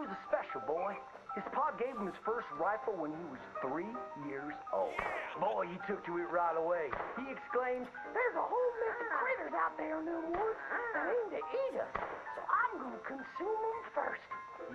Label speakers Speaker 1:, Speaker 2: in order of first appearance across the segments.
Speaker 1: was a special boy. His pa gave him his first rifle when he was 3 years old. Boy, he took to it right away. He exclaimed, "There's a whole mess of critters out there in them woods that aim to eat us, so I'm gonna consume them first."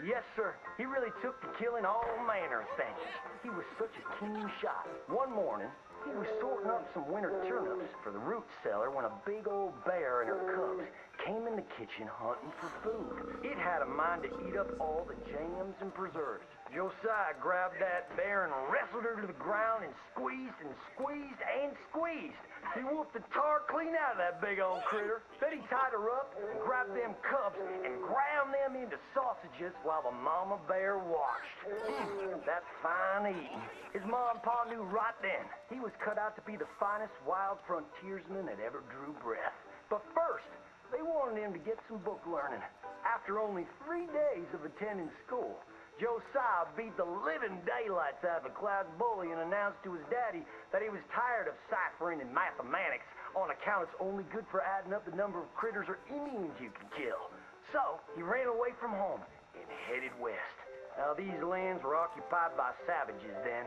Speaker 1: Yes, sir. He really took to killing all manner of things. He was such a keen shot. One morning, he was sorting up some winter turnips for the root cellar when a big old bear and her cubs came in the kitchen hunting for food. It had a mind to eat up all the jams and preserves. Josiah grabbed that bear and wrestled her to the ground and squeezed and squeezed and squeezed. He whooped the tar clean out of that big old critter. Then he tied her up and grabbed them cubs and ground them into sausages while the mama bear watched. That's fine eating. His mom and pa knew right then he was cut out to be the finest wild frontiersman that ever drew breath. But first, they wanted him to get some book learning. After only 3 days of attending school, Josiah beat the living daylights out of a class bully and announced to his daddy that he was tired of ciphering and mathematics on account it's only good for adding up the number of critters or Indians you can kill. So he ran away from home and headed west. Now, these lands were occupied by savages then,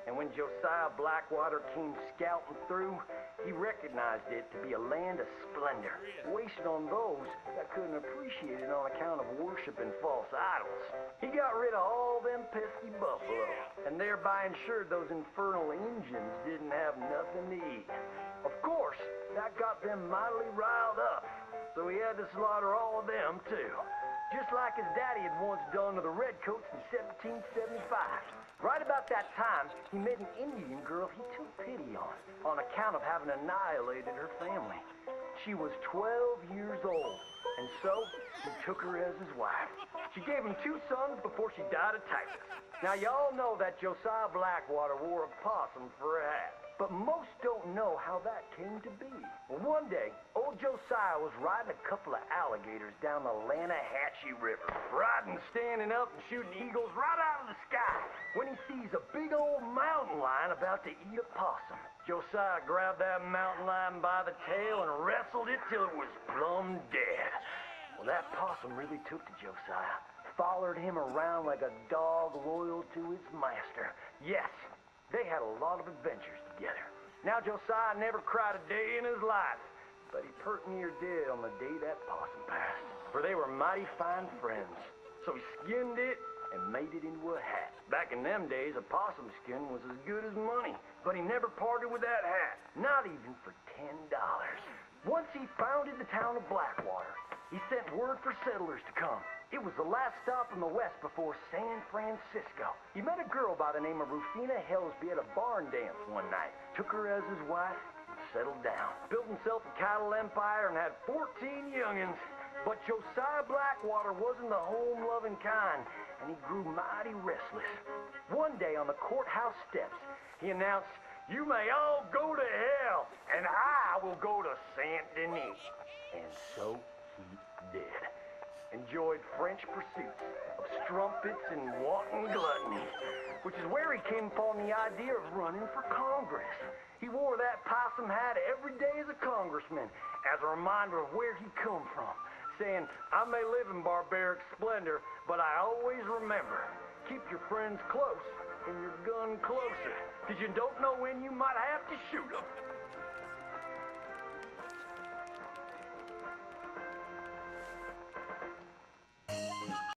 Speaker 1: and when Josiah Blackwater came scouting through, he recognized it to be a land of splendor, wasted on those that couldn't appreciate it on account of worshiping false idols. He got rid of all them pesky buffalo, and thereby ensured those infernal Injuns didn't have nothing to eat. Of course, that got them mightily riled up, so he had to slaughter all of them too. Just like his daddy had once done to the Redcoats in 1775. Right about that time, he met an Indian girl he took pity on account of having annihilated her family. She was 12 years old, and so he took her as his wife. She gave him 2 sons before she died of typhus. Now, y'all know that Josiah Blackwater wore a possum for a hat. But most don't know how that came to be. Well, one day, old Josiah was riding a couple of alligators down the Lanahatchee River. Riding, standing up, and shooting eagles right out of the sky when he sees a big old mountain lion about to eat a possum. Josiah grabbed that mountain lion by the tail and wrestled it till it was plumb dead. Well, that possum really took to Josiah. Followed him around like a dog loyal to its master. Yes, they had a lot of adventures together. Now, Josiah never cried a day in his life, but he pert near did on the day that possum passed. For they were mighty fine friends. So he skinned it and made it into a hat. Back in them days, a possum skin was as good as money, but he never parted with that hat, not even for $10. Once he founded the town of Blackwater, he sent word for settlers to come. It was the last stop in the west before San Francisco. He met a girl by the name of Rufina Helsby at a barn dance one night, took her as his wife, and settled down. Built himself a cattle empire and had 14 youngins. But Josiah Blackwater wasn't the home-loving kind, and he grew mighty restless. One day on the courthouse steps, he announced, "You may all go to hell, and I will go to Saint Denis." And so he did. Enjoyed French pursuits of strumpets and wanton gluttony, which is where he came upon the idea of running for Congress. He wore that possum hat every day as a congressman, as a reminder of where he come from, saying, "I may live in barbaric splendor, but I always remember, keep your friends close and your gun closer, because you don't know when you might have to shoot them."